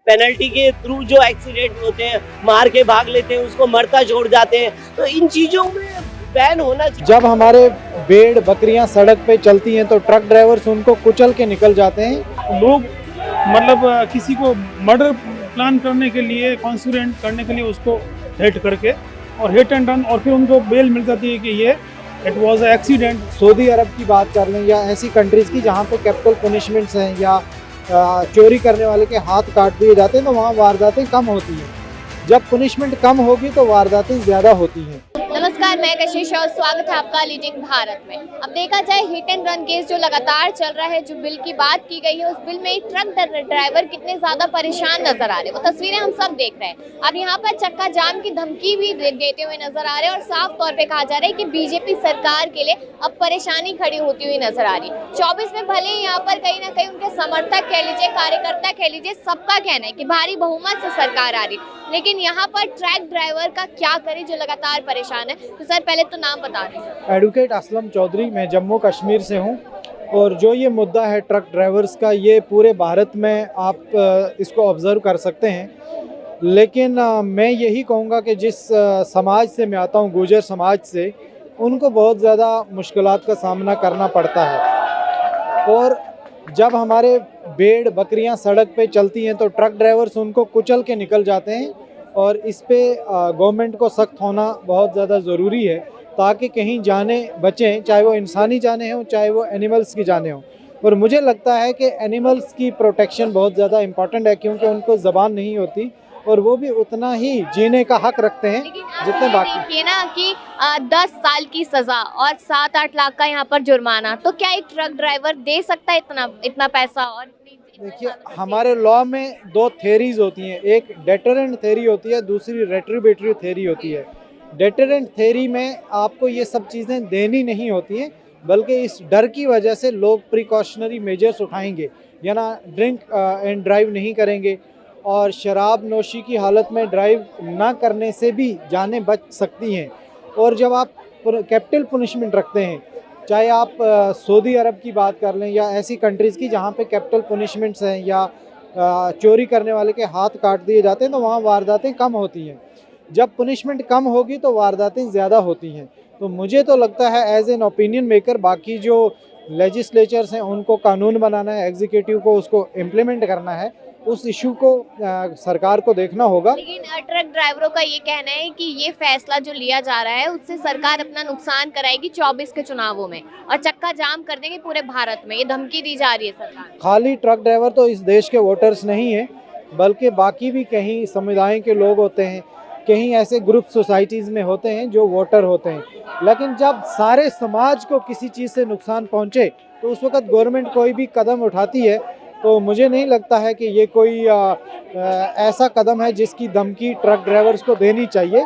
Penalty के through जो accident होते हैं, मार के भाग लेते हैं, उसको मरता छोड़ जाते हैं, तो इन चीजों में बैन होना चाहिए। जब हमारे भेड़ बकरियां सड़क पे चलती हैं तो ट्रक ड्राइवर्स उनको कुचल के निकल जाते हैं। लोग किसी को मर्डर प्लान करने के लिए, कॉन्सिडेंट करने के लिए उसको हिट करके और हिट एंड रन, और फिर उनको बेल मिल जाती है कि ये इट वाज एक्सीडेंट। सऊदी अरब की बात कर लें या ऐसी कंट्रीज़ की जहाँ पे कैपिटल पनिशमेंट्स हैं या चोरी करने वाले के हाथ काट दिए जाते हैं, तो वहाँ वारदातें कम होती हैं। जब पनिशमेंट कम होगी तो वारदातें ज़्यादा होती हैं। नमस्कार, मैं कशिश और स्वागत है आपका लीडिंग भारत में। अब देखा जाए हिट एंड रन केस जो लगातार चल रहा है, जो बिल की बात की गई है, उस बिल में ट्रक ड्राइवर कितने ज्यादा परेशान नजर आ रहे हैं, वो तस्वीरें हम सब देख रहे हैं। अब यहाँ पर चक्का जाम की धमकी भी देते हुए नजर आ रहे हैं और साफ तौर पे कहा जा रहा है कि बीजेपी सरकार के लिए अब परेशानी खड़ी होती हुई नजर आ रही है। 24 में भले ही यहाँ पर कहीं ना कहीं उनके समर्थक कह लीजिए, कार्यकर्ता कह लीजिए, सबका कहना है कि भारी बहुमत से सरकार आ रही, लेकिन यहाँ पर ट्रक ड्राइवर का क्या करे जो लगातार परेशान है। तो सर पहले तो नाम बता दीजिए। एडवोकेट असलम चौधरी, मैं जम्मू कश्मीर से हूँ और जो ये मुद्दा है ट्रक ड्राइवर्स का, ये पूरे भारत में आप इसको ऑब्ज़र्व कर सकते हैं। लेकिन मैं यही कहूँगा कि जिस समाज से मैं आता हूँ, गुर्जर समाज से, उनको बहुत ज़्यादा मुश्किलात का सामना करना पड़ता है। और जब हमारे भेड़ बकरियां सड़क पे चलती हैं तो ट्रक ड्राइवर्स उनको कुचल के निकल जाते हैं, और इस पे गवर्नमेंट को सख्त होना बहुत ज़्यादा ज़रूरी है ताकि कहीं जाने बचें, चाहे वो इंसानी जाने हों चाहे वो एनिमल्स की जाने हों। और मुझे लगता है कि एनिमल्स की प्रोटेक्शन बहुत ज़्यादा इम्पॉर्टेंट है, क्योंकि उनको ज़बान नहीं होती और वो भी उतना ही जीने का हक रखते हैं जितने बाकी। देखिए ना कि 10 साल की सजा और 7-8 लाख का यहाँ पर जुर्माना, तो क्या एक ट्रक ड्राइवर दे सकता है इतना पैसा? और देखिए, हमारे लॉ में दो थेरीज होती हैं, एक डेटरेंट थेरी होती है, दूसरी रेट्रिब्यूटरी थेरी होती है। डेटरेंट थेरी में आपको ये सब चीज़ें देनी नहीं होती हैं, बल्कि इस डर की वजह से लोग प्रिकॉशनरी मेजर्स उठाएंगे, या ना ड्रिंक एंड ड्राइव नहीं करेंगे, और शराब नोशी की हालत में ड्राइव ना करने से भी जानें बच सकती हैं। और जब आप कैपिटल पनिशमेंट रखते हैं, चाहे आप सऊदी अरब की बात कर लें या ऐसी कंट्रीज़ की जहाँ पे कैपिटल पनिशमेंट्स हैं या चोरी करने वाले के हाथ काट दिए जाते हैं, तो वहाँ वारदातें कम होती हैं। जब पनिशमेंट कम होगी तो वारदातें ज़्यादा होती हैं। तो मुझे तो लगता है एज एन ओपिनियन मेकर, बाकी जो लेजिस्लेचर्स हैं उनको कानून बनाना है, एग्जीक्यूटिव को उसको इम्प्लीमेंट करना है, उस इशू को सरकार को देखना होगा। लेकिन ट्रक ड्राइवरों का ये कहना है कि ये फैसला जो लिया जा रहा है उससे सरकार अपना नुकसान कराएगी 24 के चुनावों में, और चक्का जाम कर देंगे पूरे भारत में, ये धमकी दी जा रही है सरकार। खाली ट्रक ड्राइवर तो इस देश के वोटर्स नहीं हैं, बल्कि बाकी भी कहीं समुदाय के लोग होते हैं, कहीं ऐसे ग्रुप सोसाइटीज़ में होते हैं जो वोटर होते हैं। लेकिन जब सारे समाज को किसी चीज़ से नुकसान पहुंचे तो उस वक्त गवर्नमेंट कोई भी कदम उठाती है, तो मुझे नहीं लगता है कि ये कोई ऐसा कदम है जिसकी धमकी ट्रक ड्राइवर्स को देनी चाहिए।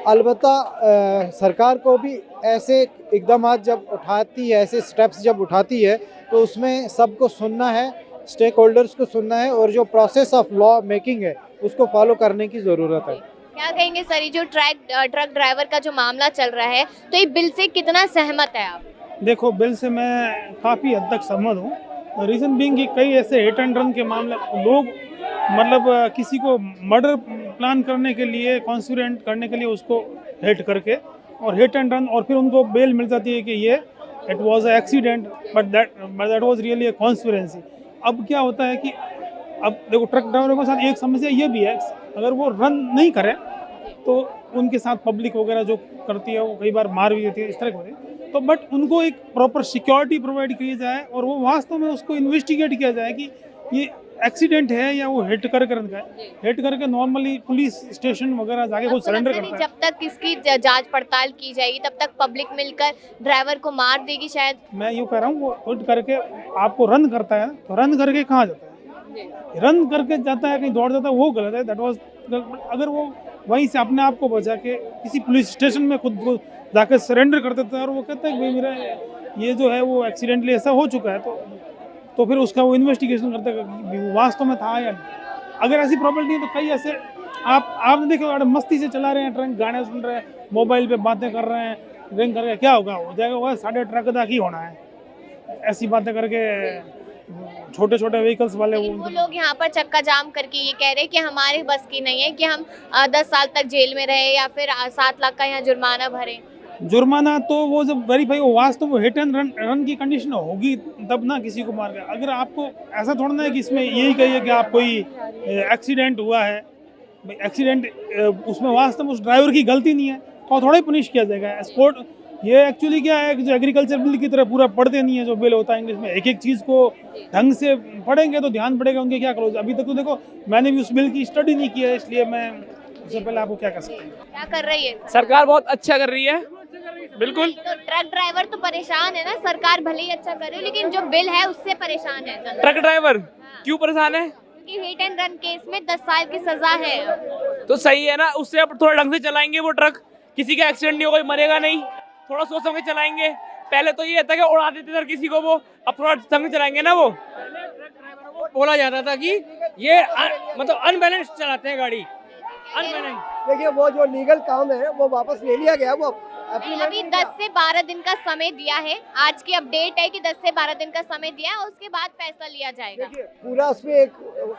अलबत्ता सरकार को भी ऐसे इकदाम जब उठाती है, ऐसे स्टेप्स जब उठाती है, तो उसमें सबको सुनना है, स्टेक होल्डर्स को सुनना है, और जो प्रोसेस ऑफ लॉ मेकिंग है उसको फॉलो करने की ज़रूरत है। क्या कहेंगे सर, ये जो ट्रक ड्राइवर का जो मामला चल रहा है, तो ये बिल से कितना सहमत है आप? देखो, बिल से मैं काफ़ी हद तक सहमत हूँ। रीज़न बीइंग कि कई ऐसे हिट एंड रन के मामले, लोग किसी को मर्डर प्लान करने के लिए, कॉन्सिडेंट करने के लिए उसको हिट करके और हिट एंड रन, और फिर उनको बेल मिल जाती है कि ये it was accident, but that was really a conspiracy. अब क्या होता है कि अब देखो, ट्रक ड्राइवरों के साथ एक समस्या ये भी है, अगर वो रन नहीं करे तो उनके साथ पब्लिक वगैरह जो करती है वो कई बार मार भी देती है, इस तरह की होती है। तो बट उनको एक प्रॉपर सिक्योरिटी प्रोवाइड की जाए और वो वास्तव में उसको इन्वेस्टिगेट किया जाए कि ये एक्सीडेंट है या वो हिट करके रन का है। हिट करके नॉर्मली पुलिस स्टेशन वगैरह जाके वो सरेंडर करता है। जब तक इसकी जांच पड़ताल की जाएगी तब तक पब्लिक मिलकर ड्राइवर को मार देगी शायद। मैं यूँ कह रहा हूँ, वो हिट करके आपको रन करता है, तो रन करके कहाँ जाता है? रन करके जाता है, कहीं दौड़ जाता है, वो गलत है। दैट वाज, अगर वो वहीं से अपने आप को बचा के किसी पुलिस स्टेशन में खुद को जाकर सरेंडर कर देता है और वो कहता है कि भाई मेरा ये जो है वो एक्सीडेंटली ऐसा हो चुका है, तो फिर उसका वो इन्वेस्टिगेशन करता है कि वास्तव में था या नहीं। अगर ऐसी प्रॉपर्टी है तो कई ऐसे आपने देखो, मस्ती से चला रहे हैं ट्रक, गाने सुन रहे हैं, मोबाइल पे बातें कर रहे हैं, ड्रिंक करके क्या होगा, हो जाएगा वह साढ़े ट्रक तक ही होना है, ऐसी बातें करके छोटे छोटे व्हीकल्स वाले लेकिन वो लोग यहाँ पर चक्का जाम करके ये कह रहे हैं कि हमारे बस की नहीं है कि हम 10 साल तक जेल में रहे या फिर 7 लाख का यहाँ जुर्माना भरे। जुर्माना तो वो जब वेरीफाई हो वास्तव में हिट एंड रन की कंडीशन होगी तब ना किसी को मार गया। अगर आपको ऐसा थोड़ा ना है कि इसमें यही कहिए कि आप कोई एक्सीडेंट हुआ है, एक्सीडेंट उसमें वास्तव में उस ड्राइवर की गलती नहीं है तो थोड़ा ही पनिश किया जाएगा। स्पोर्ट ये एक्चुअली क्या है कि जो एग्रीकल्चर बिल की तरह पूरा पढ़ते नहीं है, जो बिल होता है इंग्लिश में एक एक चीज़ को ढंग से पढ़ेंगे तो ध्यान पड़ेगा उनके क्या करो। अभी तक तो देखो मैंने भी उस बिल की स्टडी नहीं की है, इसलिए मैं उससे पहले आपको क्या कर सकता हूँ। क्या कर रही है सरकार? बहुत अच्छा कर रही है, बिल्कुल। तो ट्रक ड्राइवर तो परेशान है ना, सरकार भले ही अच्छा कर रही है लेकिन जो बिल है उससे परेशान है जनता। ट्रक ड्राइवर क्यों परेशान है? क्योंकि हिट एंड रन केस में 10 साल की सजा है। तो सही है ना, उससे अब थोड़ा ढंग से चलाएंगे वो ट्रक, किसी का एक्सीडेंट नहीं होगा, कोई मरेगा नहीं, थोड़ा सोच समझ के चलाएंगे। पहले तो ये था कि उड़ा देते थे किसी को वो, अब थोड़ा ढंग से चलाएंगे ना वो। बोला जाता था कि ये मतलब अनबैलेंस चलाते हैं गाड़ी, अनबैलेंस। देखिए वो जो लीगल काम है वो वापस ले लिया गया, वो अभी 10 से 12 दिन का समय दिया है। आज की अपडेट है कि 10 से 12 दिन का समय दिया है और उसके बाद फैसला लिया जाएगा। देखिए पूरा उसमें एक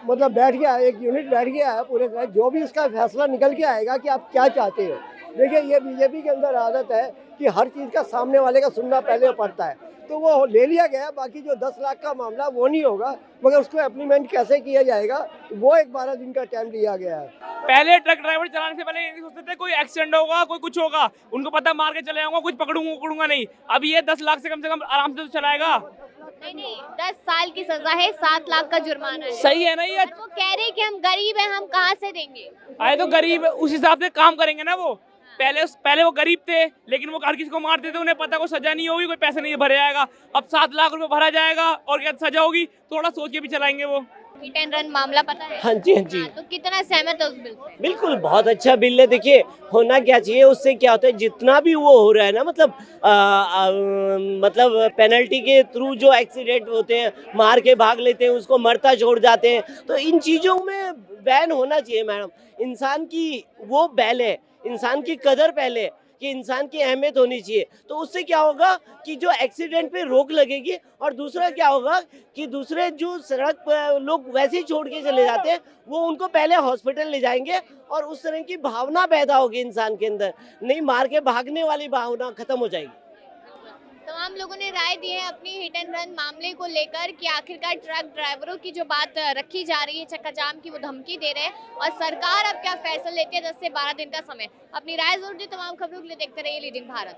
मतलब बैठ गया है, एक यूनिट बैठ गया है पूरे का, जो भी उसका फैसला निकल के आएगा कि आप क्या चाहते हो। देखिए ये बीजेपी के अंदर आदत है कि हर चीज़ का सामने वाले का सुनना पहले पड़ता है, तो वो ले लिया गया। बाकी जो 10 लाख का मामला वो नहीं होगा, मगर उसको इम्प्लीमेंट कैसे किया जाएगा वो एक 12 दिन का टाइम दिया गया है। पहले ट्रक ड्राइवर चलाने से पहले ये नहीं सोचते थे कोई एक्सीडेंट होगा, कोई कुछ होगा, उनको पता मार के चले जाऊंगा, कुछ पकड़ूंगा नहीं। अब ये 10 लाख से कम आराम से तो चलाएगा। नहीं 10 साल की सजा है, 7 लाख का जुर्माना है। सही है ना ये? वो कह रहे हैं कि हम गरीब हैं, हम कहाँ से देंगे। आए तो गरीब उस हिसाब से काम करेंगे ना वो। पहले वो गरीब थे लेकिन वो हर किसी को मारते थे, उन्हें पता कोई सजा नहीं होगी, कोई पैसे नहीं भरे जाएगा। अब 7 लाख रुपए भरा जाएगा और क्या सजा होगी, थोड़ा सोच के भी चलाएंगे वो। हिट एंड रन मामला पता है? हाँ जी, हाँ जी। तो कितना सहमत है उस बिल से? बिल्कुल बहुत अच्छा बिल है। देखिए होना क्या चाहिए, उससे क्या होता है जितना भी वो हो रहा है ना, मतलब पेनल्टी के थ्रू जो एक्सीडेंट होते हैं, मार के भाग लेते हैं, उसको मरता छोड़ जाते हैं, तो इन चीज़ों में बैन होना चाहिए मैडम। इंसान की वो पहले, इंसान की कदर पहले, कि इंसान की अहमियत होनी चाहिए। तो उससे क्या होगा कि जो एक्सीडेंट पे रोक लगेगी, और दूसरा क्या होगा कि दूसरे जो सड़क पर लोग वैसे ही छोड़ के चले जाते हैं वो उनको पहले हॉस्पिटल ले जाएंगे और उस तरह की भावना पैदा होगी इंसान के अंदर, नहीं मार के भागने वाली भावना खत्म हो जाएगी। तमाम लोगों ने राय दी है अपनी हिट एंड रन मामले को लेकर कि आखिरकार ट्रक ड्राइवरों की जो बात रखी जा रही है, चक्का जाम की, वो धमकी दे रहे हैं और सरकार अब क्या फैसला लेती है। 10 से 12 दिन का समय। अपनी राय जरूर दी। तमाम खबरों के लिए देखते रहिए लीडिंग भारत।